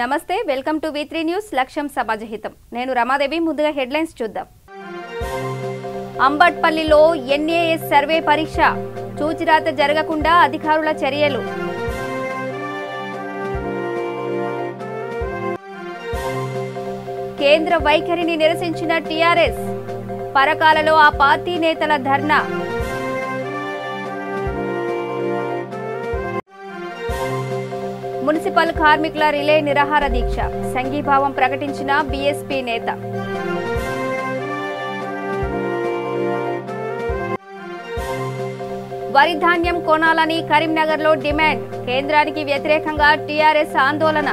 నమస్తే welcome to V3 news లక్ష్యం సమాజహితం నేను రమాదేవి ముందుగా హెడ్లైన్స్ చూద్దాం అంబట్పల్లిలో NAS సర్వే పరీక్ష చూచిరాత జరగకుండా అధికారుల చర్యలు కేంద్ర వైఖరిని నిరసించిన TRS పరకాలలో ఆ పార్టీ నేతల ధర్నా మున్సిపల్ కార్మికుల రిలే నిరాహార దీక్ష సంఘీభావం ప్రకటించిన BSP నేత వరి ధాన్యం కొనాలని కరీంనగర్లో డిమాండ్ కేంద్రానికి వ్యతిరేకంగా TRS ఆందోళన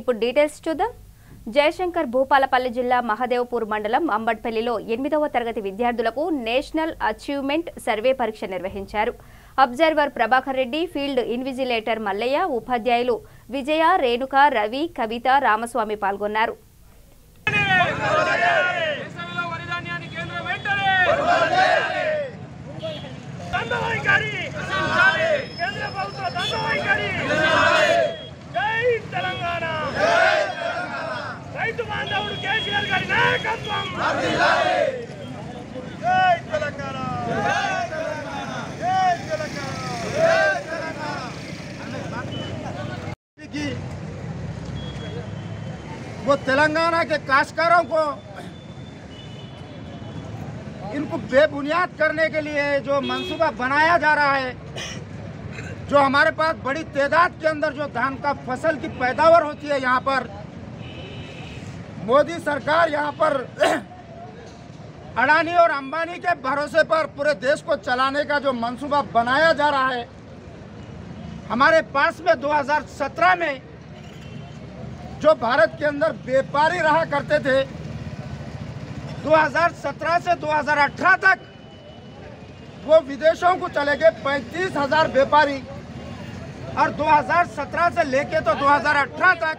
ఇప్పుడు డీటెయిల్స్ చూద్దాం జయశంకర్ భూపాలపల్లి జిల్లా మహదేవ్పూర్ మండలం అంబట్పల్లిలో 8వ తరగతి విద్యార్థులకు నేషనల్ అచీవ్మెంట్ సర్వే పరీక్ష నిర్వహించారు. Observer Prabhakar Reddy, field invigilator Mallayya, ఉపాధ్యాయులు విజయ, రేణుక, రవి, కవిత, రామస్వామి పాల్గొన్నారు. वो तेलंगाना के काश्तकारों को इनको बेबुनियाद करने के लिए जो मंसूबा बनाया जा रहा है, जो हमारे पास बड़ी तादाद के अंदर जो धान का फसल की पैदावार होती है, यहाँ पर मोदी सरकार यहाँ पर अडानी और अंबानी के भरोसे पर पूरे देश को चलाने का जो मंसूबा बनाया जा रहा है, हमारे पास में 2017 में जो भारत के अंदर व्यापारी रहा करते थे, 2017 से 2018 तक वो विदेशों को चले गए 35,000 व्यापारी, और 2017 से लेके तो 2018 तक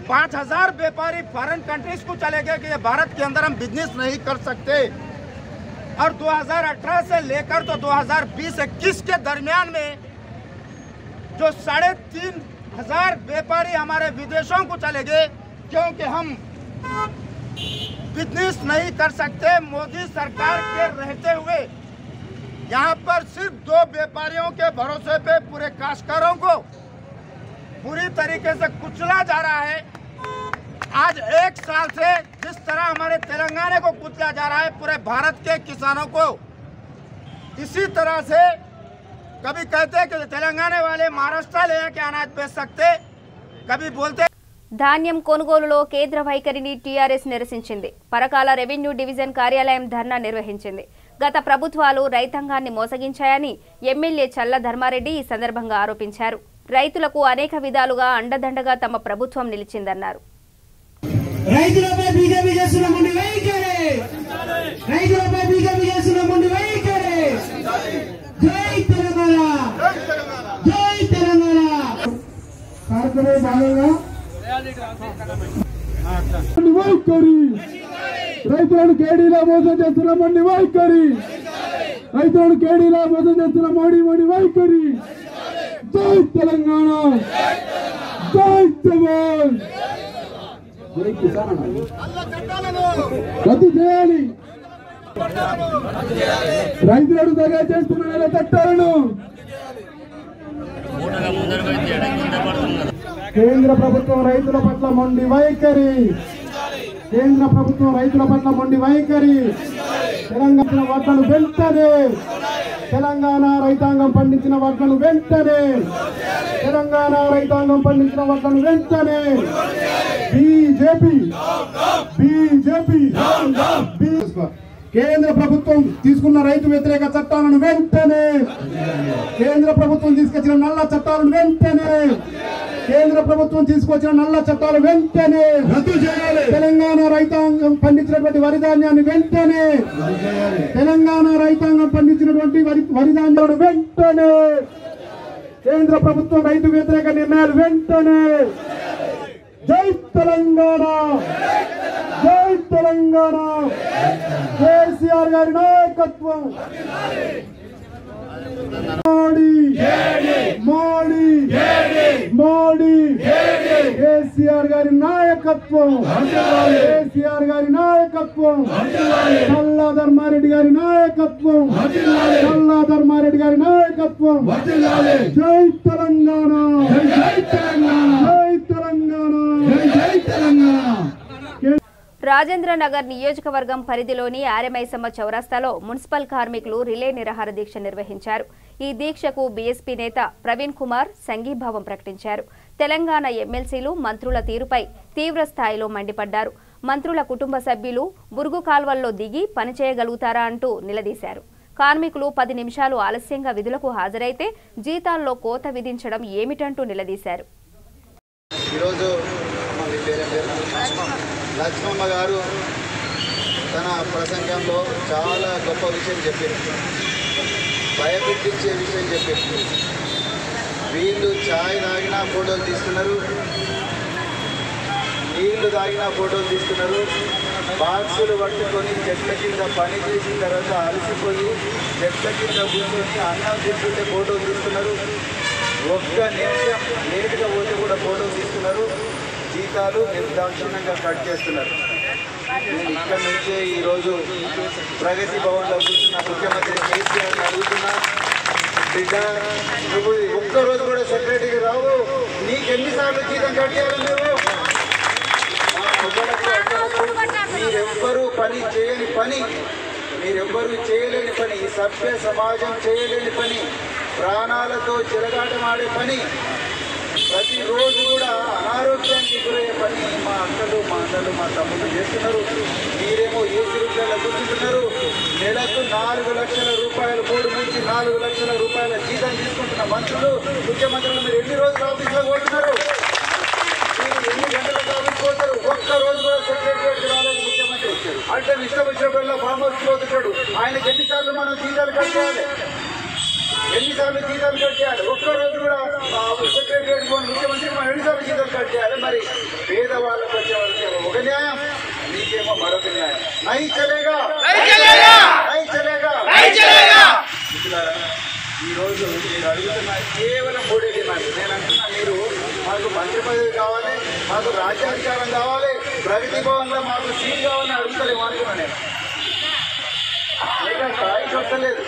5,000 व्यापारी फॉरेन कंट्रीज को चले गए कि ये भारत के अंदर हम बिजनेस नहीं कर सकते। और 2018 से लेकर तो 2020-21 के दरमियान में जो 3,500 व्यापारी हमारे विदेशों को चले गए क्योंकि हम बिजनेस नहीं कर सकते। मोदी सरकार के रहते हुए यहाँ पर सिर्फ 2 व्यापारियों के भरोसे पे पूरे काश्तकारों को पूरी तरीके से कुचला जा रहा है। आज 1 साल से जिस तरह हमारे तेलंगाना को कुचला जा रहा है, पूरे भारत के किसानों को इसी तरह से कभी कहते हैं कि तेलंगाना वाले महाराष्ट्र ले के अनाज बेच सकते, कभी बोलते ధాన్యం కొనుగోలులో కేంద్ర వైఖరిని TRS నిరసించింది. పరకాల రెవెన్యూ డివిజన్ కార్యాలయం ధర్నా నిర్వహించింది. గత ప్రభుత్వాలు రైతాంగాన్ని మోసగించాయని ఎమ్మెల్యే చల్ల ధర్మారెడ్డి ఈ సందర్భంగా ఆరోపించారు. రైతులకు అనేక విధాలుగా అండదండగా తమ ప్రభుత్వం నిలిచిందన్నారు. రైతులపై బీజేపీ చేస్తున్న మొండి వైఖరి, రైతులపై బీజేపీ చేస్తున్న మొండి వైఖరి. జై తెలంగాణ, జై తెలంగాణ. కార్యక్రమంలో భాగంగా వైఖరి, రైతులను కేడీలా మోసం చేస్తున్న మొండి వైఖరి, రైతులను కేడీలా మోసం చేస్తున్న మోడీ వైఖరి. జై తెలంగాణ, జై జవాన్, జై కిసాన్. రద్దు చేయాలి రైతులను దగా చేస్తున్న నెల చట్టాలను. కేంద్ర ప్రభుత్వం రైతుల పట్ల మొండి వైఖరి, కేంద్ర ప్రభుత్వం రైతుల పట్ల మొండి వైఖరి. తెలంగాణ వడ్లను వెంటనే, తెలంగాణ రైతాంగం పండించిన వడ్లను వెంటనే, తెలంగాణ రైతాంగం పండించిన వడ్లను వెంటనే. బీజేపీ కేంద్ర ప్రభుత్వం తీసుకున్న రైతు వ్యతిరేక చట్టాలను వెంటనే, కేంద్ర ప్రభుత్వం తీసుకొచ్చిన నల్ల చట్టాలను వెంటనే, కేంద్ర ప్రభుత్వం తీసుకొచ్చిన నల్ల చట్టాలు వెంటనే రద్దు చేయాలి. తెలంగాణ రైతాంగం పండించినటువంటి వరి ధాన్యాన్ని వెంటనే, తెలంగాణ రైతాంగం పండించినటువంటి వరి ధాన్యాలను వెంటనే, కేంద్ర ప్రభుత్వం రైతు వ్యతిరేక నిర్ణయాలు వెంటనే. జై తెలంగాణ, జై తెలంగాణ. కేసీఆర్ గారి నాయకత్వం. కేసీఆర్ గారి నాయకత్వం, కేసీఆర్ గారి నాయకత్వం, చల్లా ధర్మారెడ్డి గారి నాయకత్వం, చల్లా ధర్మారెడ్డి గారి నాయకత్వం. జై తెలంగాణ, జై తెలంగాణ, జై తెలంగాణ, జై తెలంగాణ. రాజేంద్ర నగర్ నియోజకవర్గం పరిధిలోని ఆర్ఎంఐసమ్మ చౌరస్తాలో మున్సిపల్ కార్మికులు రిలే నిరాహార దీక్ష నిర్వహించారు. ఈ దీక్షకు బీఎస్పీ నేత ప్రవీణ్ కుమార్ సంఘీభావం ప్రకటించారు. తెలంగాణ ఎమ్మెల్సీలు మంత్రుల తీరుపై తీవ్ర స్థాయిలో మండిపడ్డారు. మంత్రుల కుటుంబ సభ్యులు బురుగు కాల్వల్లో దిగి పనిచేయగలుగుతారా అంటూ నిలదీశారు. కార్మికులు 10 నిమిషాలు ఆలస్యంగా విధులకు హాజరైతే జీతాల్లో కోత విధించడం ఏమిటంటూ నిలదీశారు. లక్ష్మమ్మ గారు తన ప్రసంగంలో చాలా గొప్ప విషయం చెప్పింది, భయపెట్టించే విషయం చెప్పింది. వీళ్ళు ఛాయ్ తాగినా ఫోటోలు తీస్తున్నారు, నీళ్లు తాగినా ఫోటోలు తీస్తున్నారు, బాక్సులు పట్టుకొని చెట్ల కింద పని చేసిన తర్వాత అలసిపోయి చెట్ల కింద కూర్చొని అన్నం తీసుకుంటే ఫోటోలు తీస్తున్నారు, ఒక్క నిమిషం లేటుగా పోతే కూడా ఫోటోలు తీస్తున్నారు, జీతాలు నిర్దాక్షిణ్యంగా కట్ చేస్తున్నారు. నేను ఇక్కడ నుంచే ఈరోజు ప్రగతి భవన్లో కూర్చున్న ముఖ్యమంత్రి కేసీఆర్ని అడుగుతున్నా, బిడ్డ నువ్వు ఒక్కరోజు కూడా సెక్రటరీకి రావు, నీకెన్నిసార్లు జీతం కట్ చేయాలి? మీరెవ్వరూ పని చేయని పని, మీరెవ్వరూ చేయలేని పని, ఈ సభ్య సమాజం చేయలేని పని, ప్రాణాలతో చెలగాటమాడే పని, ప్రతిరోజు కూడా అనారోగ్యానికి గురయ్యే పని మా అక్కలు, మా అన్నలు, మా తమ్ముళ్ళు చేస్తున్నారు. మీరేమో ఏసీ రూపాయలు కూర్చుంటున్నారు. నెలకు 4 లక్షల రూపాయలు, 3 నుంచి 4 లక్షల రూపాయల జీతం తీసుకుంటున్న మంత్రులు, ముఖ్యమంత్రులు మీరు ఎన్ని రోజులు ఆఫీస్లో పోతున్నారు? మీరు ఎన్ని గంటలకు ఆఫీస్ పోతారు? ఒక్క రోజు కూడా సెక్రటరీ రాలేదు ముఖ్యమంత్రి. అంటే ఇష్టం వచ్చినప్పుడల్లా ఫామ్ హౌస్ పోతున్నాడు. ఆయనకి ఎన్నిసార్లు మనం జీతాలు కట్టాలి? ఎన్నిసార్లు జీతాలు కట్ చేయాలి? ఒక్కరోజు కూడా సెక్రటరీ ముఖ్యమంత్రి మనం ఎన్నిసార్లు జీతాలు కట్ చేయాలి? మరి పేదవాళ్ళకు వచ్చే వాళ్ళకి ఒక న్యాయం, నీకేమో మరొక న్యాయం. నై చలేగా, నై చలేగా. ఈరోజు మీరు అడుగుతున్న కేవలం 3 డిమాండ్లు. నేను అంటున్నా, మీరు మాకు మంత్రి పదవి కావాలి, మాకు రాజ్యాధికారం కావాలి, ప్రగతి భవన్లో మాకు సీట్ కావాలని అడుగుతలేము అనుకున్నా. నేను స్థాయి చూడలేదు.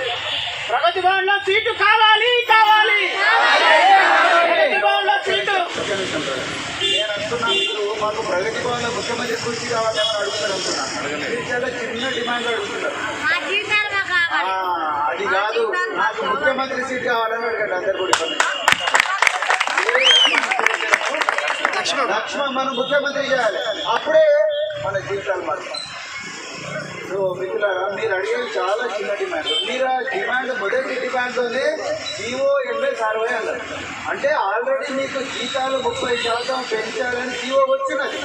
ప్రగతి భవన్లో సీటు కావాలి, కావాలి, ప్రగతి భవన్లో సీటు. నేను అంటున్నా, మీరు మాకు ప్రగతి భవన్లో ముఖ్యమంత్రి కుర్చీ కావాలేమని అడుగుతారు అనుకున్నాను. మీరు చాలా చిన్న డిమాండ్ అడుగుతున్నారు. అది కాదు, నాకు ముఖ్యమంత్రి సీట్ కావాలని అడగండి అందరు కూడా. లక్ష్మణ్ మనం ముఖ్యమంత్రి చేయాలి, అప్పుడే మన జీవితాలు మారుతాయి. సో మిత్రులారా, మీరు అడిగేది చాలా చిన్న డిమాండ్. మీరు ఆ డిమాండ్ మొదటి డిమాండ్లోనే జీవో 80-60 అన్నారు. అంటే ఆల్రెడీ మీకు జీతాలు 30% పెంచాలని జీవో వచ్చినది.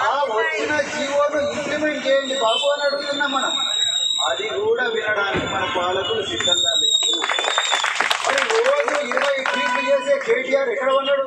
ఆ వచ్చిన జీవోను ఇంప్లిమెంట్ చేయండి బాబు అని అడుగుతున్నాం మనం. అది కూడా వినడానికి మన పాలకులు సిద్ధంగా లేదు. మరి రోజు 20 ట్వీట్లు చేసే కేటీఆర్ ఎక్కడ ఉన్నాడు?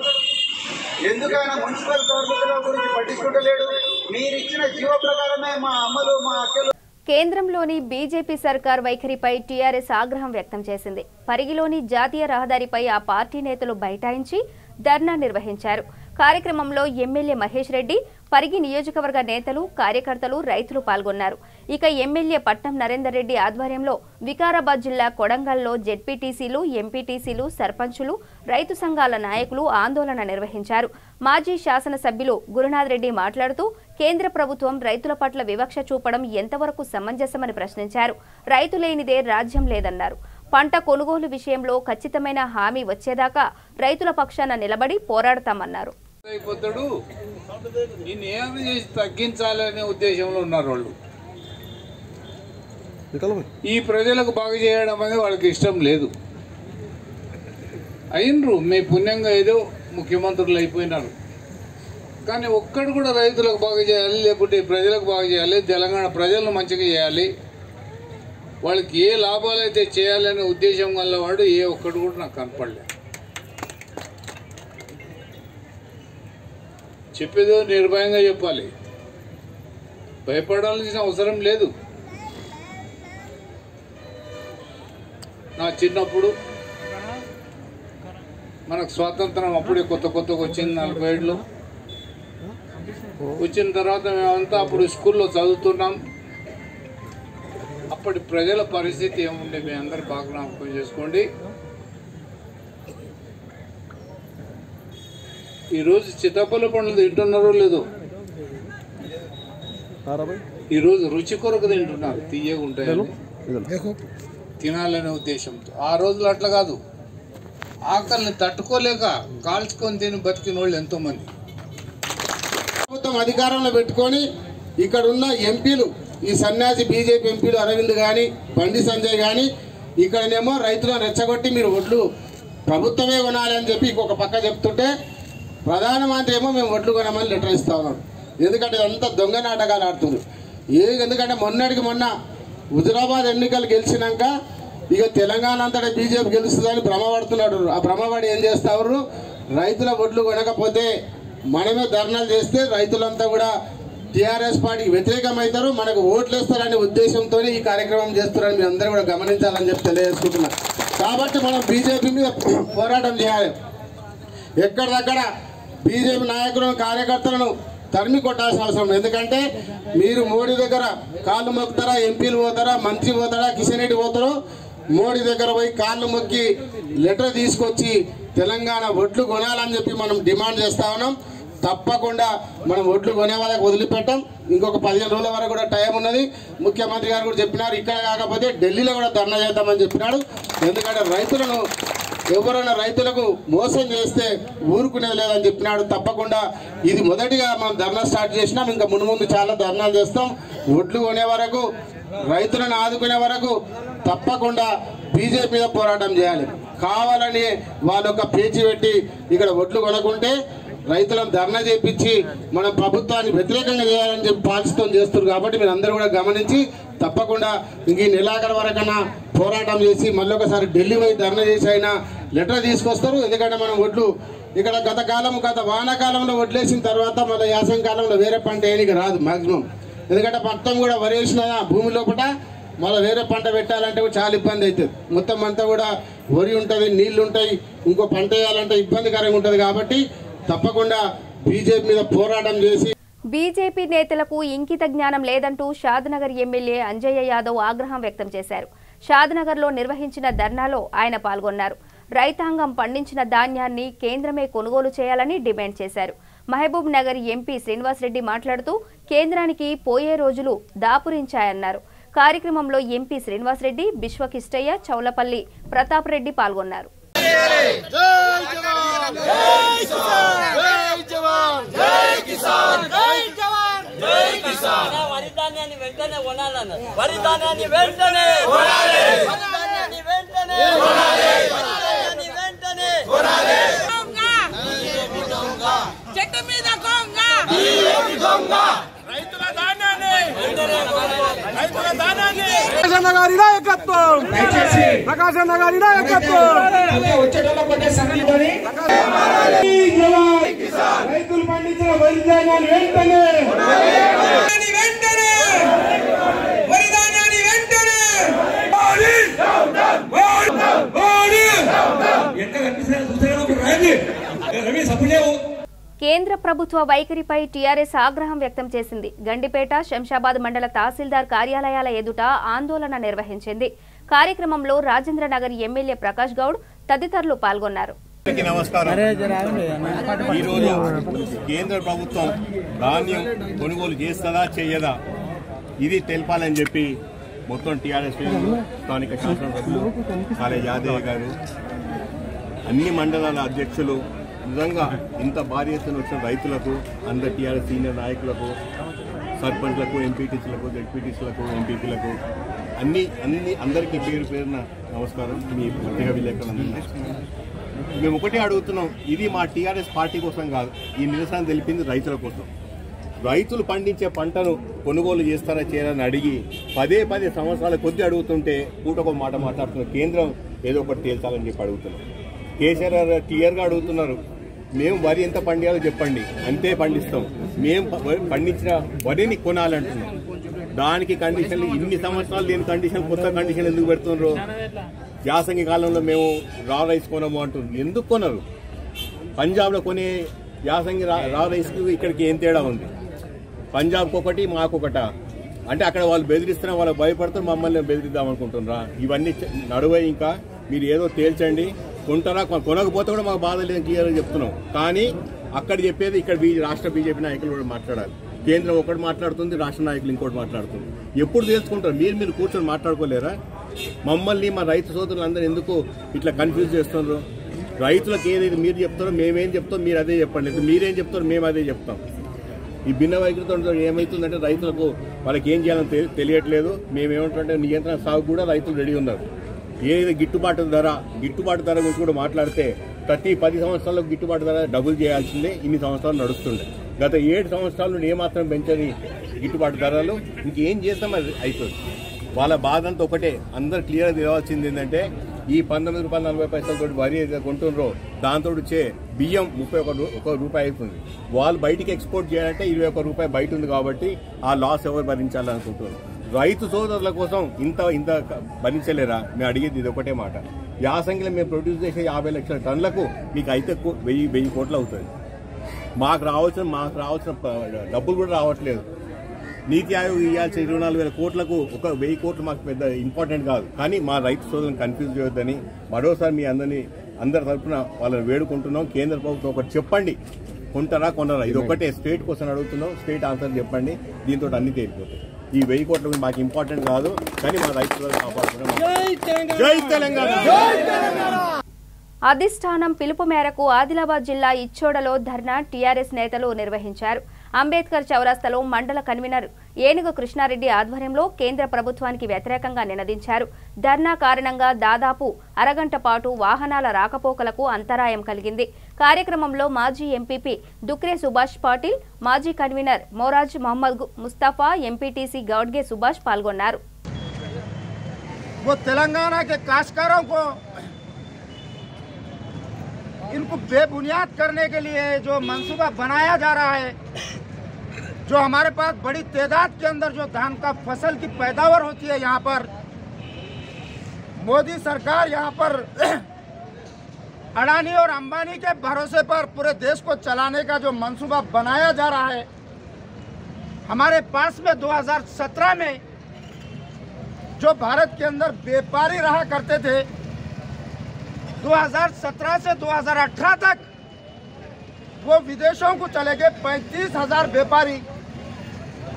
ఎందుకైనా మున్సిపల్ కార్మికుల గురించి పట్టించుకుంటలేడు? మీరిచ్చిన జీవో ప్రకారమే మా అమ్మలు, మా అక్కలు. కేంద్రంలోని బీజేపీ సర్కార్ వైఖరిపై టీఆర్ఎస్ ఆగ్రహం వ్యక్తం చేసింది. పరిగిలోని జాతీయ రహదారిపై ఆ పార్టీ నేతలు బైఠాయించి ధర్నా నిర్వహించారు. కార్యక్రమంలో ఎమ్మెల్యే మహేష్ రెడ్డి, పరిగి నియోజకవర్గ నేతలు, కార్యకర్తలు, రైతులు పాల్గొన్నారు. ఇక ఎమ్మెల్యే పట్నం నరేందర్ రెడ్డి ఆధ్వర్యంలో వికారాబాద్ జిల్లా కొడంగల్లో జెడ్పీటీసీలు, ఎంపీటీసీలు, సర్పంచులు, రైతు సంఘాల నాయకులు ఆందోళన నిర్వహించారు. మాజీ శాసనసభ్యులు గురునాథ్ రెడ్డి మాట్లాడుతూ కేంద్ర ప్రభుత్వం రైతుల పట్ల వివక్ష చూపడం ఎంతవరకు సమంజసమని ప్రశ్నించారు. రైతు లేనిదే రాజ్యం లేదన్నారు. పంట కొనుగోలు విషయంలో ఖచ్చితమైన హామీ వచ్చేదాకా రైతుల పక్షాన నిలబడి పోరాడతామన్నారు. తగ్గించాలనే ఉద్దేశంలో ఉన్నారు వాళ్ళు. ఈ ప్రజలకు బాగు చేయడం అనేది వాళ్ళకి ఇష్టం లేదు. అయినరు మీ పుణ్యంగా ఏదో ముఖ్యమంత్రులు అయిపోయినారు, కానీ ఒక్కడు కూడా రైతులకు బాగు చేయాలి, లేకుంటే ప్రజలకు బాగు చేయాలి, తెలంగాణ ప్రజలను మంచిగా చేయాలి, వాళ్ళకి ఏ లాభాలు అయితే చేయాలనే ఉద్దేశం వల్ల వాడు ఏ ఒక్కడు కూడా నాకు కనపడలేదు. చెప్పేదో నిర్భయంగా చెప్పాలి, భయపడాల్సిన అవసరం లేదు. నా చిన్నప్పుడు మనకు స్వాతంత్రం అప్పుడే కొత్తగా వచ్చింది 40 ఏళ్ళు. వచ్చిన తర్వాత మేమంతా అప్పుడు స్కూల్లో చదువుతున్నాం. అప్పటి ప్రజల పరిస్థితి ఏముండే మీ అందరు బాగా జ్ఞాపకం చేసుకోండి. ఈరోజు చిత్తపల్లి పండ్లు తింటున్నారో లేదో, ఈరోజు రుచి కొరకు తింటున్నారు, తీయగా ఉంటాయని తినాలనే ఉద్దేశంతో. ఆ రోజులు అట్లా కాదు, ఆకలిని తట్టుకోలేక కాల్చుకొని తిని బతికిన వాళ్ళు ఎంతోమంది. ప్రభుత్వం అధికారంలో పెట్టుకొని ఇక్కడ ఉన్న ఎంపీలు, ఈ సన్యాసి బీజేపీ ఎంపీలు అరవింద్ కానీ బండి సంజయ్ కానీ ఇక్కడనేమో రైతులను రెచ్చగొట్టి మీరు ఒడ్లు ప్రభుత్వమే కొనాలి అని చెప్పి ఇంకొక పక్క చెప్తుంటే, ప్రధానమంత్రి ఏమో మేము ఒడ్లు కొనమని లెటర్ ఇస్తా ఉన్నాడు. ఎందుకంటే ఇదంతా దొంగ నాటకాలు ఆడుతుంది. ఎందుకంటే మొన్నటికి మొన్న హుజురాబాద్ ఎన్నికలు గెలిచినాక ఇక తెలంగాణ అంతటా బీజేపీ గెలుస్తుందని భ్రమపడుతున్నాడు. ఆ భ్రమపడి ఏం చేస్తారు, రైతుల ఒడ్లు కొనకపోతే మనమే ధర్నాలు చేస్తే రైతులంతా కూడా టీఆర్ఎస్ పార్టీకి వ్యతిరేకమవుతారు, మనకు ఓట్లు వేస్తారనే ఉద్దేశంతో ఈ కార్యక్రమం చేస్తున్నారని మీరు అందరూ కూడా గమనించాలని చెప్పి తెలియజేసుకుంటున్నాం. కాబట్టి మనం బీజేపీ మీద పోరాటం చేయాలి. ఎక్కడిదక్కడ బీజేపీ నాయకులను కార్యకర్తలను తరిమి కొట్టాల్సిన అవసరం. ఎందుకంటే మీరు మోడీ దగ్గర కాళ్ళు మొక్కుతారా, ఎంపీలు పోతారా, మంత్రి పోతారా, కిషన్ రెడ్డి పోతారో, మోడీ దగ్గర పోయి కాళ్ళు మొక్కి లెటర్ తీసుకొచ్చి తెలంగాణ ఒడ్లు కొనాలని చెప్పి మనం డిమాండ్ చేస్తా ఉన్నాం. తప్పకుండా మనం ఒడ్లు కొనే వాళ్ళకి వదిలిపెట్టాం. ఇంకొక 15 రోజుల వరకు కూడా టైం ఉన్నది. ముఖ్యమంత్రి గారు కూడా చెప్పినారు, ఇక్కడ కాకపోతే ఢిల్లీలో కూడా ధర్నా చేద్దామని చెప్పినాడు. ఎందుకంటే రైతులను ఎవరైనా రైతులకు మోసం చేస్తే ఊరుకునేది లేదని చెప్పినాడు. తప్పకుండా ఇది మొదటిగా మనం ధర్నా స్టార్ట్ చేసినాం, ఇంకా ముందు చాలా ధర్నాలు చేస్తాం. ఒడ్లు కొనే వరకు, రైతులను ఆదుకునే వరకు తప్పకుండా బీజేపీ మీద పోరాటం చేయాలి. కావాలని వాళ్ళొక పేచి పెట్టి ఇక్కడ ఒడ్లు కొనకుంటే రైతులను ధర్నా చేపించి మనం ప్రభుత్వాన్ని వ్యతిరేకంగా చేయాలని చెప్పి పాకిస్తాన్ చేస్తున్నారు. కాబట్టి మీరు అందరూ కూడా గమనించి తప్పకుండా ఇంక ఈ నెలాఖరు వరకన్నా పోరాటం చేసి మళ్ళీ ఒకసారి ఢిల్లీ పోయి ధర్నా చేసి అయినా లెటర్ తీసుకొస్తారు. ఎందుకంటే మనం ఒడ్లు ఇక్కడ గత వానాకాలంలో వడ్లేసిన తర్వాత మళ్ళీ యాసంగి కాలంలో వేరే పంట ఏనికి రాదు మ్యాక్సిమం. ఎందుకంటే మొత్తం కూడా వరేసిన భూమి లోపల మళ్ళీ వేరే పంట పెట్టాలంటే కూడా చాలా ఇబ్బంది అవుతుంది. మొత్తం అంతా కూడా వరి ఉంటుంది, నీళ్లు ఉంటాయి, ఇంకో పంట వేయాలంటే ఇబ్బందికరంగా ఉంటుంది. కాబట్టి తప్పకుండా బీజేపీ మీద పోరాటం చేసి. బీజేపీ నేతలకు ఇంకిత జ్ఞానం లేదంటూ షాద్నగర్ ఎమ్మెల్యే అంజయ్య యాదవ్ ఆగ్రహం వ్యక్తం చేశారు. షాద్నగర్లో నిర్వహించిన ధర్నాలో ఆయన పాల్గొన్నారు. రైతాంగం పండించిన ధాన్యాన్ని కేంద్రమే కొనుగోలు చేయాలని డిమాండ్ చేశారు. మహబూబ్ నగర్ ఎంపీ శ్రీనివాసరెడ్డి మాట్లాడుతూ కేంద్రానికి పోయే రోజులు దాపురించాయన్నారు. కార్యక్రమంలో ఎంపీ శ్రీనివాసరెడ్డి, బిశ్వకిష్టయ్య, చౌలపల్లి ప్రతాప్ రెడ్డి పాల్గొన్నారు. రైతులు పండించిన వరి ధాన్యాన్ని వెంటనే కేంద్ర ప్రభుత్వ వైఖరిపై టీఆర్ఎస్ ఆగ్రహం వ్యక్తం చేసింది. గండిపేట, శంషాబాద్ మండల తహసీల్దార్ కార్యాలయాల ఎదుట ఆందోళన నిర్వహించింది. కార్యక్రమంలో రాజేంద్రనగర్ ఎమ్మెల్యే ప్రకాష్ గౌడ్ తదితరులు పాల్గొన్నారు. నమస్కారం. ఈరోజు కేంద్ర ప్రభుత్వం ధాన్యం కొనుగోలు చేస్తుందా చేయదా ఇది తెలపాలని చెప్పి మొత్తం టీఆర్ఎస్ స్థానిక శాసనసభ్యులు కాళే యాదవ్ గారు, అన్ని మండలాల అధ్యక్షులు, నిజంగా ఇంత భారీ ఎత్తున వచ్చిన రైతులకు, అందరు టీఆర్ఎస్ సీనియర్ నాయకులకు, సర్పంచ్లకు, ఎంపీటీసీలకు, జెడ్పీటీసీలకు, ఎంపీపీలకు అందరికీ పేరున నమస్కారం. మీ పత్రికా విలేకరులందరినీ మేము ఒకటే అడుగుతున్నాం, ఇది మా టీఆర్ఎస్ పార్టీ కోసం కాదు, ఈ నిరసన తెలిపింది రైతుల కోసం. రైతులు పండించే పంటను కొనుగోలు చేస్తారా చేయరని అడిగి పదే సంవత్సరాల కొద్ది అడుగుతుంటే పూటొక మాట మాట్లాడుతున్నారు. కేంద్రం ఏదో ఒకటి తేల్చాలని చెప్పి అడుగుతున్నాం. కేసీఆర్ క్లియర్గా అడుగుతున్నారు, మేము వరి ఎంత పండియాలో చెప్పండి, అంతే పండిస్తాం. మేము పండించిన వరిని కొనాలంటున్నాం. దానికి కండిషన్లు ఇన్ని సంవత్సరాలు లేని కండిషన్, కొత్త కండిషన్ ఎందుకు పెడుతున్నారు? యాసంగి కాలంలో మేము రా రైస్ కొనము అంటున్నారు. ఎందుకు కొనరు? పంజాబ్లో కొనే యాసంగి రా రైస్కి ఇక్కడికి ఏం తేడా ఉంది? పంజాబ్కి ఒకటి మాకొకట అంటే అక్కడ వాళ్ళు బెదిరిస్తున్నా వాళ్ళకి భయపడుతూ మమ్మల్ని బెదిరిద్దాం అనుకుంటున్నారా? ఇవన్నీ నడువే. ఇంకా మీరు ఏదో తేల్చండి, కొంటారా కొనకపోతే కూడా మాకు బాధ లేదని క్లియర్గా చెప్తున్నాం. కానీ అక్కడ చెప్పేది ఇక్కడ రాష్ట్ర బీజేపీ నాయకులు కూడా మాట్లాడాలి. కేంద్రం ఒకటి మాట్లాడుతుంది, రాష్ట్ర నాయకులు ఇంకోటి మాట్లాడుతుంది. ఎప్పుడు తెలుసుకుంటారు? మీరు కూర్చొని మాట్లాడుకోలేరా? మమ్మల్ని మా రైతు సోదరులందరూ ఎందుకు ఇట్లా కన్ఫ్యూజ్ చేస్తున్నారు? రైతులకు ఏదైతే మీరు చెప్తారో మేమేం చెప్తాం మీరు అదే చెప్పండి, మీరేం చెప్తారో మేము అదే చెప్తాం. ఈ భిన్న వైఖరితో ఏమవుతుందంటే రైతులకు వాళ్ళకి ఏం చేయాలని తెలియట్లేదు. మేమేమంటుంటే నియంత్రణ సాగు కూడా రైతులు రెడీ ఉన్నారు. ఏదైతే గిట్టుబాటు ధర గురించి కూడా మాట్లాడితే ప్రతి 10 సంవత్సరాల్లో గిట్టుబాటు ధర డబుల్ చేయాల్సిందే. ఇన్ని సంవత్సరాలు నడుస్తుండే. గత 7 సంవత్సరాల నుండి ఏమాత్రం పెంచని గిట్టుబాటు ధరలు ఇంకేం చేస్తాం అది అయిపోతుంది. వాళ్ళ బాధ అంతా ఒకటే. అందరు క్లియర్గా తెలియాల్సింది ఏంటంటే ఈ 19 రూపాయలు 40 పైసలతో వరి ఏదైతే కొంటున్నారో దాంతో వచ్చే బియ్యం 31 రూపాయి అవుతుంది. వాళ్ళు బయటికి ఎక్స్పోర్ట్ చేయాలంటే 21 రూపాయి బయట ఉంది. కాబట్టి ఆ లాస్ ఎవరు భరించాలనుకుంటున్నారు? రైతు సోదరుల కోసం ఇంత భరించలేరా? మేము అడిగేది ఇది ఒకటే మాట. యాసంగిలో మేము ప్రొడ్యూస్ చేసే 50 లక్షల టన్నులకు మీకు అయితే 1000 కోట్లు అవుతుంది. మాకు రావాల్సిన డబ్బులు కూడా రావట్లేదు. నీతి ఆయోగ్ ఇవ్వాల్సిన 24,000 కోట్లకు 1000 కోట్లు మాకు పెద్ద ఇంపార్టెంట్ కాదు. కానీ మా రైతు సోదరులను కన్ఫ్యూజ్ చేయొద్దని మరోసారి మీ అందరి తరఫున వాళ్ళని వేడుకుంటున్నాం. కేంద్ర ప్రభుత్వం ఒకటి చెప్పండి, కొంటారా కొనరా? ఇది ఒకటే స్టేట్ కోసం అడుగుతున్నాం. స్టేట్ ఆన్సర్ చెప్పండి, దీంతో అన్ని తేలిపోతాయి. ఈ 1000 కోట్లు మాకు ఇంపార్టెంట్ కాదు, కానీ మా రైతు సోదరులను కాపాడుతున్నాం. జై తెలంగాణ. అధిష్టానం పిలుపు మేరకు ఆదిలాబాద్ జిల్లా ఇచ్చోడలో ధర్నా టీఆర్ఎస్ నేతలు నిర్వహించారు. అంబేద్కర్ చౌరస్తాలో మండల కన్వీనర్ ఏనుగు కృష్ణారెడ్డి ఆధ్వర్యంలో కేంద్ర ప్రభుత్వానికి వ్యతిరేకంగా నినదించారు. ధర్నా కారణంగా దాదాపు అరగంట పాటు వాహనాల రాకపోకలకు అంతరాయం కలిగింది. కార్యక్రమంలో మాజీ ఎంపీపీ దుక్రే సుభాష్ పాటిల్, మాజీ కన్వీనర్ మోరాజ్ మహమ్మద్ ముస్తఫా, ఎంపీటీసీ గౌడ్గే సుభాష్ పాల్గొన్నారు. इनको बेबुनियाद करने के लिए जो मंसूबा बनाया जा रहा है, जो हमारे पास बड़ी तादाद के अंदर जो धान का फसल की पैदावार होती है, यहाँ पर मोदी सरकार यहाँ पर अडानी और अंबानी के भरोसे पर पूरे देश को चलाने का जो मंसूबा बनाया जा रहा है, हमारे पास में 2017 में जो भारत के अंदर व्यापारी रहा करते थे, 2017 से 2018 तक वो विदेशों को चले गए 35,000 व्यापारी,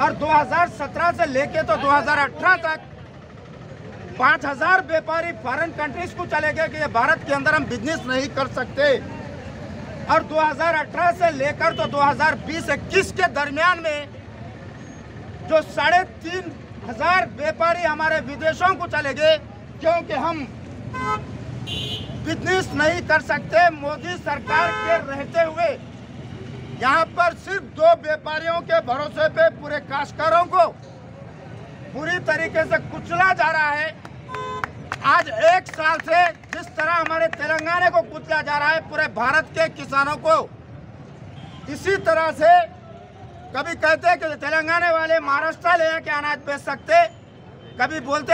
और 2017 से लेके तो 2018 तक 5,000 व्यापारी फॉरेन कंट्रीज को चले गए कि ये भारत के अंदर हम बिजनेस नहीं कर सकते। और 2018 से लेकर तो 2020-21 के दरमियान में जो 3,500 व्यापारी हमारे विदेशों को चले गए क्योंकि हम बिजनेस नहीं कर सकते। मोदी सरकार के रहते हुए यहाँ पर सिर्फ 2 व्यापारियों के भरोसे पे पूरे काश्तकारों को पूरी तरीके से कुचला जा रहा है। आज 1 साल से जिस तरह हमारे तेलंगाना को कुचला जा रहा है, पूरे भारत के किसानों को इसी तरह से कभी कहते कि तेलंगाना वाले महाराष्ट्र ले के अनाज बेच सकते, कभी बोलते।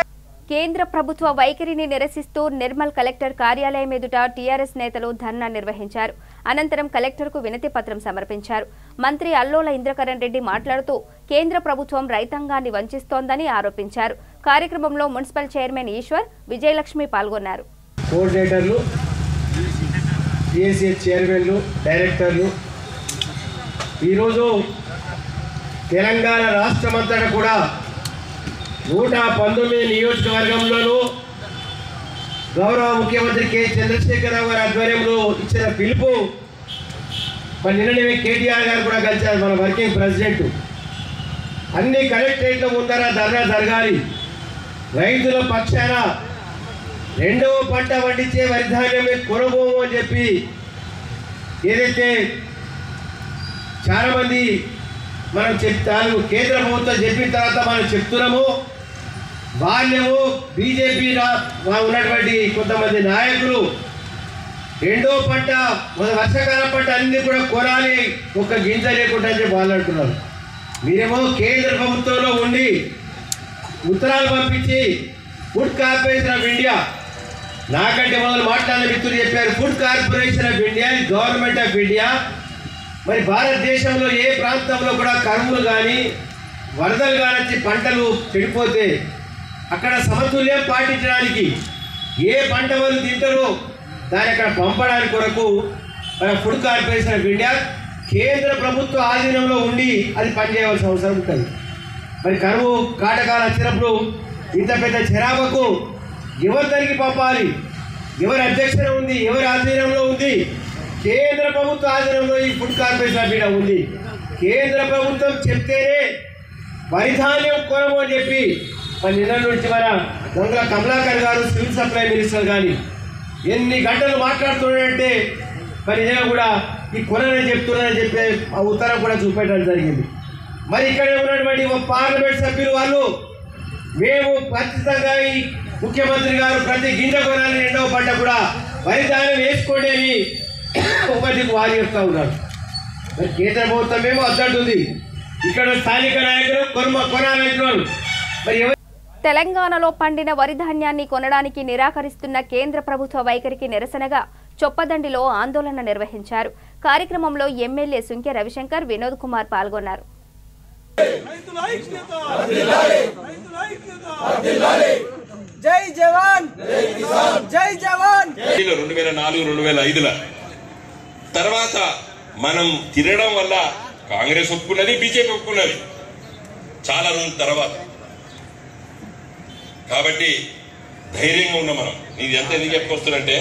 కేంద్ర ప్రభుత్వ వైఖరిని నిరసిస్తూ నిర్మల్ కలెక్టర్ కార్యాలయం ఎదుట టీఆర్ఎస్ నేతలు ధర్నా నిర్వహించారు. అనంతరం కలెక్టర్కు వినతి పత్రం సమర్పించారు. మంత్రి అల్లోల ఇంద్రకరణ్ రెడ్డి మాట్లాడుతూ కేంద్ర ప్రభుత్వం రైతాంగాన్ని వంచిస్తోందని ఆరోపించారు. కార్యక్రమంలో మున్సిపల్ చైర్మన్ ఈశ్వర్, విజయలక్ష్మి పాల్గొన్నారు. కోఆర్డినేటర్లు, సిఎస్సి చైర్మన్లు, డైరెక్టర్లు ఈరోజు తెలంగాణ రాష్ట్రమంతటా కూడా 119 నియోజకవర్గంలోనూ గౌరవ ముఖ్యమంత్రి కె చంద్రశేఖరరావు గారి ఆధ్వర్యంలో ఇచ్చిన పిలుపు మరి నిన్ననే కేటీఆర్ గారు కూడా కలిశారు. మన వర్కింగ్ ప్రెసిడెంట్ అన్ని కలెక్టరేట్ల ముందర ధర్నా జరగాలి. రైతుల పక్షాన 2వ పంట పండించే వరి ధాన్యం కొనబోము అని చెప్పి ఏదైతే చాలామంది మనం చెప్తాను, కేంద్ర ప్రభుత్వం చెప్పిన తర్వాత మనం చెప్తున్నాము. బాల్యము బీజేపీ ఉన్నటువంటి కొంతమంది నాయకులు 2వ పంట వర్షాకాలం పంట అన్ని కూడా కొనాలి, ఒక్క గింజ లేకుండా అని చెప్పి వాళ్ళు అంటున్నారు. మీరేమో కేంద్ర ప్రభుత్వంలో ఉండి ఉత్తరాలు పంపించి ఫుడ్ కార్పొరేషన్ ఆఫ్ ఇండియా, నాకంటే మొదలు మాట్లాడిన మిత్రులు చెప్పారు, food corporation of India, government of India మరి భారతదేశంలో ఏ ప్రాంతంలో కూడా కరువులు కానీ వరదలు కానీ పంటలు చెడిపోతే అక్కడ సమతుల్యం పాటించడానికి ఏ పంట వాళ్ళు తింటారో దాన్ని అక్కడ పంపడానికి కొరకు మన ఫుడ్ కార్పొరేషన్ ఆఫ్ ఇండియా కేంద్ర ప్రభుత్వ ఆధీనంలో ఉండి అది పనిచేయవలసిన అవసరం ఉంటుంది. మరి కరువు కాటకాలు వచ్చినప్పుడు ఇంత పెద్ద జనాభాకు ఎవరు దానికి పంపాలి, ఎవరి అధ్యక్షత ఉంది, ఎవరి ఆధీనంలో ఉంది? కేంద్ర ప్రభుత్వ ఆధీనంలో ఈ ఫుడ్ కార్పొరేషన్ ఆఫ్ ఇండియా ఉంది. కేంద్ర ప్రభుత్వం చెప్తేనే వరిధాన్యం కొనము అని చెప్పి మరి నిన్న నుంచి మన గంగుల కమలాకర్ గారు సివిల్ సప్లై మినిస్టర్ కానీ ఎన్ని గంటలు మాట్లాడుతున్నాడంటే మరి నిజంగా కూడా ఈ కొనని చెప్తున్నారని చెప్పి ఆ ఉత్తరం కూడా చూపెట్టడం జరిగింది. మరి ఇక్కడ ఉన్నటువంటి పార్లమెంట్ సభ్యులు వాళ్ళు మేము ఖచ్చితంగా ఈ ముఖ్యమంత్రి గారు ప్రతి గింజ కొనాలని రెండవ పంట కూడా వరిధాన్యం వేసుకోండి అని ఒకటికి వారు చెప్తా ఉన్నారు. మరి కేంద్ర ప్రభుత్వం మేము అడ్డంటుంది, ఇక్కడ స్థానిక నాయకులు కొనాలంటున్నారు. మరి తెలంగాణలో పండిన వరి ధాన్యాన్ని కొనడానికి నిరాకరిస్తున్న కేంద్ర ప్రభుత్వ వైఖరికి నిరసనగా చొప్పదండిలో ఆందోళన నిర్వహించారు. కార్యక్రమంలో ఎమ్మెల్యే సుంకె రవిశంకర్, వినోద్ కుమార్ పాల్గొన్నారు. 2004-2005 తర్వాత మనం తినడం వల్ల కాంగ్రెస్ ఒప్పుకున్నది, బీజేపీ ఒప్పుకున్నది చాలా రోజుల తర్వాత. కాబట్టి ధైర్యంగా ఉన్నాం మనం. ఇది ఎంత ఎందుకు చెప్పుకొస్తున్నంటే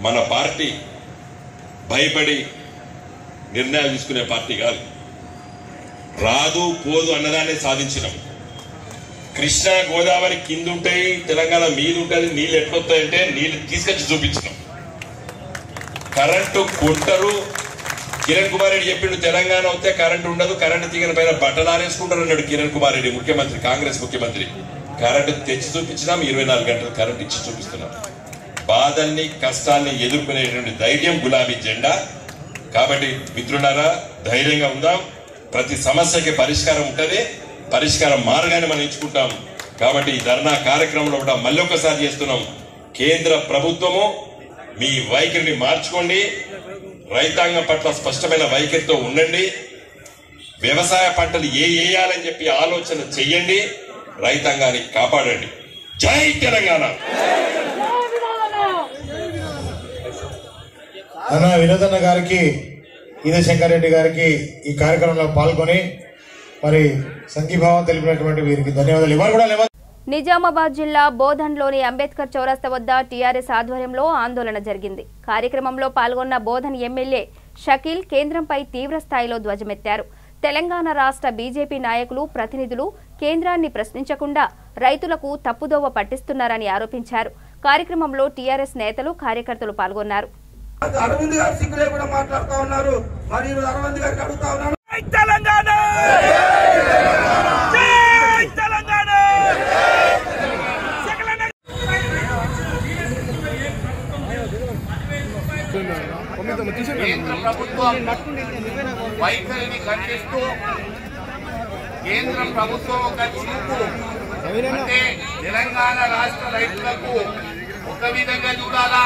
మన పార్టీ భయపడి నిర్ణయాలు తీసుకునే పార్టీ కాదు. రాదు పోదు అన్నదాన్ని సాధించినాం. కృష్ణా గోదావరి కింద ఉంటాయి, తెలంగాణ మీద ఉంటుంది. నీళ్ళు ఎట్లొస్తాయంటే నీళ్ళు తీసుకొచ్చి చూపించినాం. కరెంటు కొంటారు. కిరణ్ కుమార్ రెడ్డి చెప్పిండు తెలంగాణ వస్తే కరెంటు ఉండదు, కరెంటు తీగల పైన బట్టలు ఆరేసుకుంటారు అన్నాడు కిరణ్ కుమార్ రెడ్డి, ముఖ్యమంత్రి, కాంగ్రెస్ ముఖ్యమంత్రి. కరెంటు తెచ్చి చూపించినాం, 24 గంటలు కరెంటు ఇచ్చి చూపిస్తున్నాం. బాధల్ని కష్టాన్ని ఎదుర్కొనేటువంటి ధైర్యం గులాబీ జెండా. కాబట్టి మిత్రులారా ధైర్యంగా ఉందాం. ప్రతి సమస్యకి పరిష్కారం ఉంటుంది, పరిష్కార మార్గాన్ని మనం ఎంచుకుంటాం. కాబట్టి ఈ ధర్నా కార్యక్రమంలో కూడా మళ్ళీ ఒకసారి చేస్తున్నాం. కేంద్ర ప్రభుత్వము మీ వైఖరిని మార్చుకోండి, రైతాంగం పట్ల స్పష్టమైన వైఖరితో ఉండండి, వ్యవసాయ పంటలు వేయాలని చెప్పి ఆలోచన చెయ్యండి, రైతాంగాన్ని కాపాడండి. జై తెలంగాణ. అన్న వినోదన్న గారికి, ఈదే శంకర్ రెడ్డి గారికి ఈ కార్యక్రమంలో పాల్గొని మరి సంఘీభావం తెలిపినటువంటి వీరికి ధన్యవాదాలు. ఇవాళ కూడా నిజామాబాద్ జిల్లా బోధన్లోని అంబేద్కర్ చౌరస్తా వద్ద టీఆర్ఎస్ ఆధ్వర్యంలో ఆందోళన జరిగింది. కార్యక్రమంలో పాల్గొన్న బోధన్ ఎమ్మెల్యే షకీల్ కేంద్రంపై తీవ్ర స్థాయిలో ధ్వజమెత్తారు. తెలంగాణ రాష్ట్ర బీజేపీ నాయకులు, ప్రతినిధులు కేంద్రాన్ని ప్రశ్నించకుండా రైతులకు తప్పుదోవ పట్టిస్తున్నారని ఆరోపించారు. కార్యక్రమంలో టీఆర్ఎస్ నేతలు, కార్యకర్తలు పాల్గొన్నారు. అరవింద్ గారు సిగ్గు లేకుండా మాట్లాడుతూ ఉన్నారు. మరి అరవింద్ గారికి అడుగుతా ఉన్నాను, కేంద్ర ప్రభుత్వం వైఖరిని ఖండిస్తూ కేంద్ర ప్రభుత్వం ఒక చూపు అంటే తెలంగాణ రాష్ట్ర రైతులకు ఒక విధంగా చూడాలా.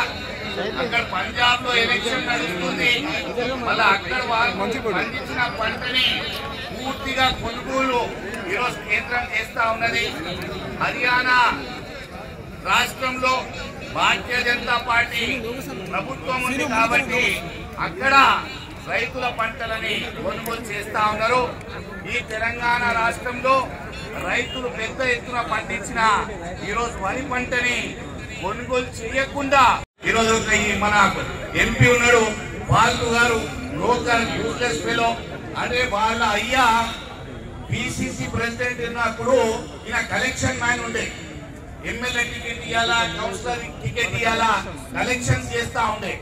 అక్కడ పంజాబ్ లో ఎలక్షన్ నడుస్తుంది, మళ్ళీ అక్కడ వాళ్ళు పండించిన పంటని పూర్తిగా కొనుగోలు ఈరోజు కేంద్రం చేస్తా ఉన్నది. హర్యానా రాష్ట్రంలో భారతీయ జనతా పార్టీ ప్రభుత్వం ఉంది కాబట్టి అక్కడ రైతుల పంటలని కొనుగోలు చేస్తా ఉన్నారు. ఈ తెలంగాణ రాష్ట్రంలో రైతులు పెద్ద ఎత్తున పండించిన ఈరోజు వరి పంటని కొనుగోలు చేయకుండా ఈరోజు మన ఎంపీ ఉన్నాడు పాల్తు గారు, లోకల్ యూస్లెస్ ఫెలో. అంటే వాళ్ళ అయ్యా పిసిసి ప్రెసిడెంట్ ఉన్నప్పుడు ఈయన కలెక్షన్ మ్యాన్ ఉండే, ఎమ్మెల్యే టికెట్ ఇవ్వాలా, కౌన్సిలర్ టికెట్ ఇవ్వాలా, కలెక్షన్ చేస్తా ఉండే.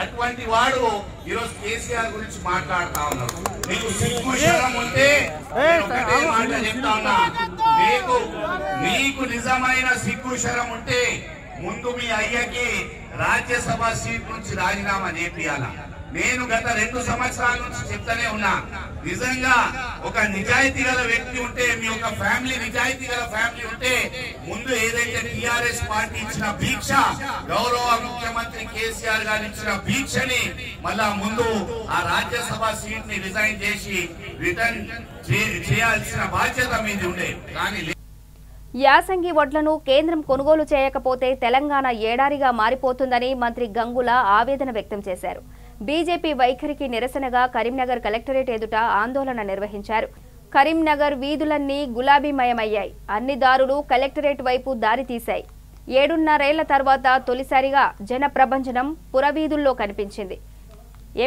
అటువంటి వాడు ఈరోజు కేసీఆర్ గురించి మాట్లాడుతా ఉన్నాడు. మీకు సిగ్గు శరం ఉంటే ఒకటే మాట చెప్తా ఉన్నా, మీకు నిజమైన సిగ్గు శరం ఉంటే ముందు మీ అయ్యకి రాజ్యసభ సీట్ నుంచి రాజీనామా చేపియాలా. నేను గత 2 సంవత్సరాల నుంచి చెప్తానే ఉన్నా, నిజంగా ఒక నిజాయితీ గల వ్యక్తి ఉంటే, మీ ఒక ఫ్యామిలీ నిజాయితీ గల ఫ్యామిలీ ఉంటే, ముందు ఏదైతే టీఆర్ఎస్ పార్టీ ఇచ్చిన భిక్ష, గౌరవ ముఖ్యమంత్రి కేసీఆర్ గారు ఇచ్చిన భిక్షని మళ్ళా ముందు ఆ రాజ్యసభ సీట్ ని రిజైన్ చేసి రిటర్న్ చేయాల్సిన బాధ్యత మీది ఉండే. కానీ యాసంగి వడ్లను కేంద్రం కొనుగోలు చేయకపోతే తెలంగాణ ఏడారిగా మారిపోతుందని మంత్రి గంగుల ఆవేదన వ్యక్తం చేశారు. బీజేపీ వైఖరికి నిరసనగా కరీంనగర్ కలెక్టరేట్ ఎదుట ఆందోళన నిర్వహించారు. కరీంనగర్ వీధులన్నీ గులాబీమయమయ్యాయి. అన్ని దారులు కలెక్టరేట్ వైపు దారి తీశాయి. 7.5 ఏళ్ల తర్వాత తొలిసారిగా జన ప్రభంజనం పురవీధుల్లో కనిపించింది.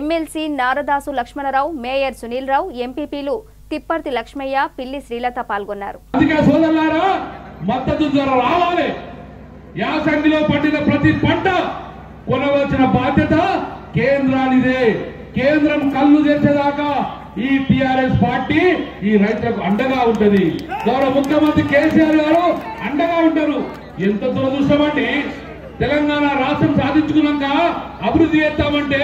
ఎమ్మెల్సీ నారదాసు లక్ష్మణరావు, మేయర్ సునీల్ రావు, ఎంపీపీలు తిప్పర్తి లక్ష్మయ్య, పిల్లి శ్రీలత పాల్గొన్నారు. మద్దతు ధర రావాలి. యాసంగిలో పండిన ప్రతి పంట కొనవలసిన బాధ్యత కేంద్రానిదే. కేంద్రం కళ్ళు తెచ్చేదాకా ఈ టిఆర్ఎస్ పార్టీ ఈ రైతులకు అండగా ఉంటది. గౌరవ ముఖ్యమంత్రి కేసీఆర్ గారు అండగా ఉంటారు. ఎంత దురదృష్టం అండి, తెలంగాణ రాష్ట్రం సాధించుకున్నాక అభివృద్ధి చేస్తామంటే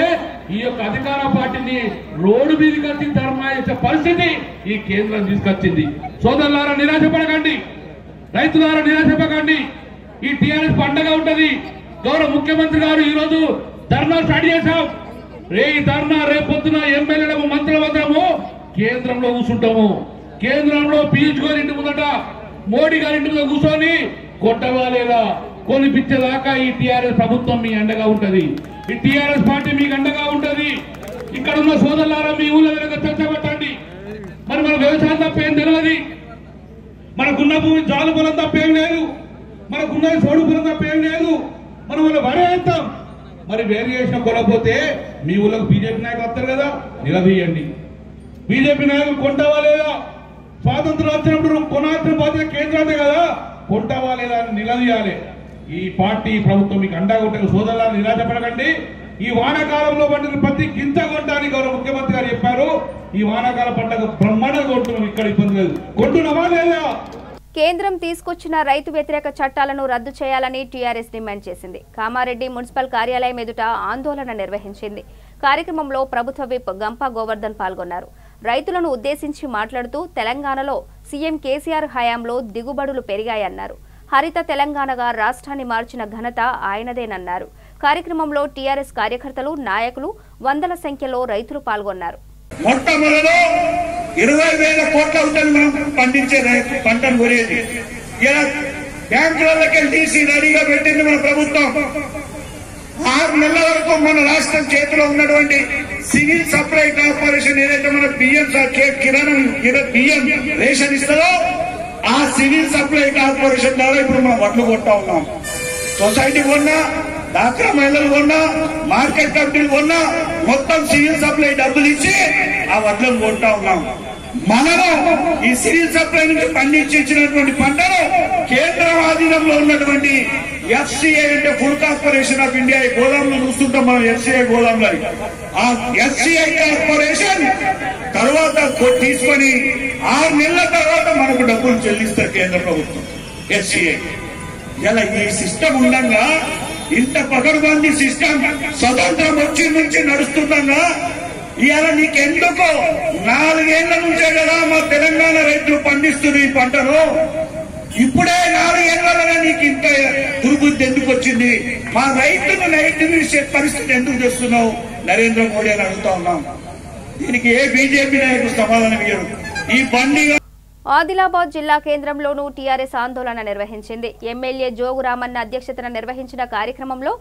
ఈ యొక్క అధికార పార్టీని రోడ్డు మీదకి వచ్చి ధర్నా చేసే పరిస్థితి ఈ కేంద్రం తీసుకొచ్చింది. సోదరులారా నిరాశపడకండి, రైతులారా నిరాశపడకండి. ఈ టీఆర్ఎస్ పండగ ఉంటది. గౌరవ ముఖ్యమంత్రి గారు ఈ రోజు ధర్నా స్టార్ట్ చేశాం. ఈ ధర్నా రేపొద్దున ఎమ్మెల్యేలము మంత్రులము కేంద్రంలో కూర్చుంటాము. కేంద్రంలో పీయూష్ గారి ఇంటి ముందట మోడీ గారి ఇంటి ముందు కూర్చొని కొట్టవా లేదా కొనిపించేదాకా ఈ టీఆర్ఎస్ ప్రభుత్వం మీ అండగా ఉంటది. ఈ టీఆర్ఎస్ పార్టీ మీకు అండగా ఉంటది. ఇక్కడ ఉన్న సోదరులారా మీ ఊళ్ళో చర్చ పెట్టండి. మరి మన వ్యవసాయం తప్ప ఏం తెలియదు. మనకున్న భూమి జాలు పొలం తప్ప ఏం లేదు. మనకున్న సోడు పొలం తప్ప ఏం లేదు. మనం వాళ్ళు వరేస్తాం. మరి వేరియేషన్ కొనకపోతే మీ ఊళ్ళకు బీజేపీ నాయకులు వస్తారు కదా, నిలదీయండి. బీజేపీ నాయకులు కొంటావా లేదా, స్వాతంత్రం వచ్చినప్పుడు కొనాల్సిన బాధ్యత కేంద్రాదే కదా, కొంటావా లేదా అని నిలదీయాలి. ఈ పార్టీ ప్రభుత్వం మీకు అండగా ఉంటుంది. సోదరులను నిరాశపడకండి. ఈ వానాకాలంలో పండిన ప్రతి గింజ కొంటానికి గౌరవ ముఖ్యమంత్రి గారు చెప్పారు. ఈ వానాకాల పంటకు బ్రహ్మాండంగా కొంటున్నాం. ఇక్కడ ఇబ్బంది లేదు. కొంటున్నావా లేదా? కేంద్రం తీసుకొచ్చిన రైతు వ్యతిరేక చట్టాలను రద్దు చేయాలని టీఆర్ఎస్ డిమాండ్ చేసింది. కామారెడ్డి మున్సిపల్ కార్యాలయం ఎదుట ఆందోళన నిర్వహించింది. కార్యక్రమంలో ప్రభుత్వ విప్ గంపా గోవర్ధన్ పాల్గొన్నారు. రైతులను ఉద్దేశించి మాట్లాడుతూ తెలంగాణలో సీఎం కేసీఆర్ హయాంలో దిగుబడులు పెరిగాయన్నారు. హరిత తెలంగాణగా రాష్ట్రాన్ని మార్చిన ఘనత ఆయనదేనన్నారు. కార్యక్రమంలో టీఆర్ఎస్ కార్యకర్తలు, నాయకులు, వందల సంఖ్యలో రైతులు పాల్గొన్నారు. మొట్టమొదటిలో 20,000 కోట్ల ఉంటుంది మనం పండించే పంటను కొనేది. ఇలా బ్యాంకులకి తీసి రెడీగా పెట్టింది మన ప్రభుత్వం. 6 నెలల వరకు మన రాష్ట్రం చేతిలో ఉన్నటువంటి సివిల్ సప్లై కార్పొరేషన్ ఏదైతే మన బియ్యం రేషన్ ఇస్తుందో ఆ సివిల్ సప్లై కార్పొరేషన్ ద్వారా ఇప్పుడు మనం వడ్లు కొంటా ఉన్నాం. సొసైటీ కొన్నా, డాక్రా మహిళలు కొన్నా, మార్కెట్ కమిటీలు కొన్నా మొత్తం సివిల్ సప్లై డబ్బులు ఇచ్చి ఆ వడ్లను కొంటా ఉన్నాం. మనము ఈ సివిల్ సప్లై నుంచి పండించినటువంటి పంటను కేంద్రం ఆధీనంలో ఉన్నటువంటి ఎఫ్సిఐ అంటే ఫుడ్ కార్పొరేషన్ ఆఫ్ ఇండియా ఈ గోదాంలో చూస్తుంటాం మనం. ఎఫ్సిఐ గోదాంలో ఆ ఎఫ్సిఐ కార్పొరేషన్ తర్వాత తీసుకొని 6 నెలల తర్వాత మనకు డబ్బులు చెల్లిస్తారు కేంద్ర ప్రభుత్వం ఎఫ్సిఐ. ఇలా ఈ సిస్టమ్ ఉండగా, ఇంత పకడ్బందీ సిస్టమ్ స్వతంత్రం వచ్చి నుంచి నడుస్తుండగా ఇవాళ నీకెందుకు 4 ఏళ్ల నుంచే కదా మా తెలంగాణ రైతులు పండిస్తుంది ఈ పంటను. ఇప్పుడే 4 ఏళ్లలోనే నీకు ఇంత దుర్బుద్ధి ఎందుకు వచ్చింది? మా రైతును నైట్ తీసే పరిస్థితి ఎందుకు చేస్తున్నావు నరేంద్ర మోడీ అని అడుగుతా ఉన్నాం. దీనికి ఏ బీజేపీ నాయకులు సమాధానం ఇవ్వరు. ఈ బండి ఆదిలాబాద్ జిల్లా కేంద్రంలోనూ టీఆర్ఎస్ ఆందోళన నిర్వహించింది. ఎమ్మెల్యే జోగు రామన్న అధ్యక్షతన నిర్వహించిన కార్యక్రమంలో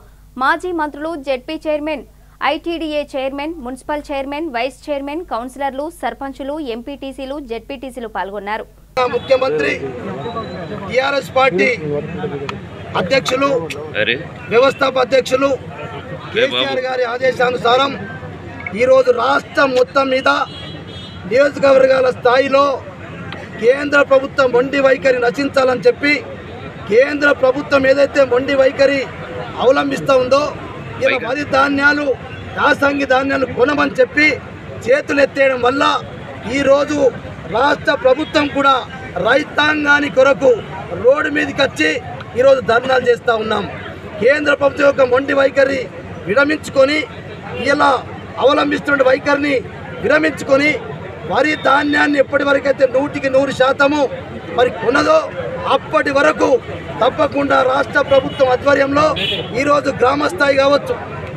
మాజీ మంత్రులు, ZP chairman, ITDA chairman, municipal chairman, vice chairman, కౌన్సిలర్లు, సర్పంచులు, ఎంపీటీసీలు, జెడ్పీటీసీలు పాల్గొన్నారు. ముఖ్యమంత్రి, టీఆర్ఎస్ పార్టీ అధ్యక్షులు, వ్యవస్థాపక అధ్యక్షులు కేసీఆర్ గారి ఆదేశానుసారం ఈరోజు రాష్ట్రం మొత్తం మీద నియోజకవర్గాల స్థాయిలో కేంద్ర ప్రభుత్వం మొండి వైఖరి నశించాలని చెప్పి, కేంద్ర ప్రభుత్వం ఏదైతే మొండి వైఖరి అవలంబిస్తూ ఉందో ఇలా వరి ధాన్యాలు, యాసంగి ధాన్యాలు కొనమని చెప్పి చేతులు ఎత్తేయడం వల్ల ఈరోజు రాష్ట్ర ప్రభుత్వం కూడా రైతాంగాని కొరకు రోడ్డు మీదకి వచ్చి ఈరోజు ధర్నాలు చేస్తూ ఉన్నాం. కేంద్ర ప్రభుత్వం యొక్క మొండి వైఖరి విరమించుకొని ఇలా అవలంబిస్తున్న వైఖరిని విరమించుకొని వరి ధాన్యాన్ని ఎప్పటి వరకైతే 100% మరి కొన్నదో అప్పటి వరకు తప్పకుండా రాష్ట్ర ప్రభుత్వం ఆధ్వర్యంలో ఈరోజు గ్రామ స్థాయి కావచ్చు,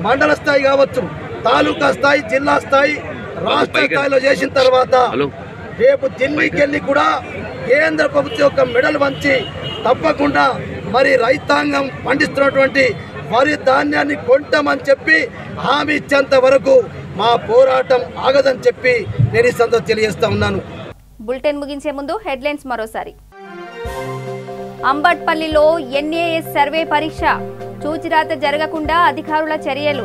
మండల స్థాయి కావచ్చు, తాలూకా స్థాయి, జిల్లా స్థాయి, రాష్ట్ర స్థాయిలో చేసిన తర్వాత రేపు ఢిల్లీకి వెళ్ళి కూడా కేంద్ర ప్రభుత్వం యొక్క మెడలు వంచి తప్పకుండా మరి రైతాంగం పండిస్తున్నటువంటి వరి ధాన్యాన్ని కొంటామని చెప్పి హామీ ఇచ్చేంత వరకు మా పోరాటం ఆగదని చెప్పి నేను ఈ సందర్భంగా తెలియజేస్తా ఉన్నాను. బులెటిన్ ముగించే ముందు హెడ్లైన్స్ మరోసారి. అంబట్పల్లిలో ఎన్ఏఎస్ సర్వే పరీక్ష, చూచిరాత జరగకుండా అధికారుల చర్యలు.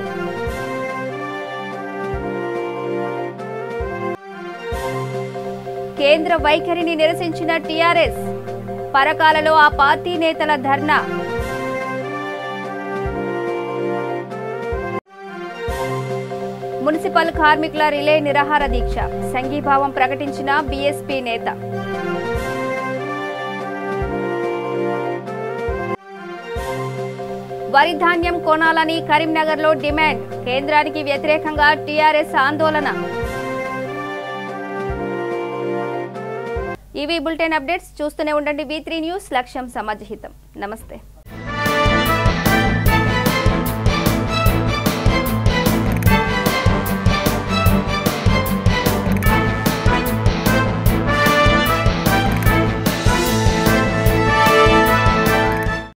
కేంద్ర వైఖరిని నిరసించిన టీఆర్ఎస్, పరకాలలో ఆ పార్టీ నేతల ధర్నా. మున్సిపల్ కార్మికుల రిలే నిరాహార దీక్ష, సంఘీభావం ప్రకటించిన బీఎస్పీ నేత. వరి ధాన్యం కొనాలని కరీంనగర్లో డిమాండ్, కేంద్రానికి వ్యతిరేకంగా టీఆర్ఎస్ ఆందోళన. ఇవి బులెటిన్ అప్డేట్స్. చూస్తూనే ఉండండి V3 న్యూస్, లక్ష్యం సమాజహితం. నమస్తే.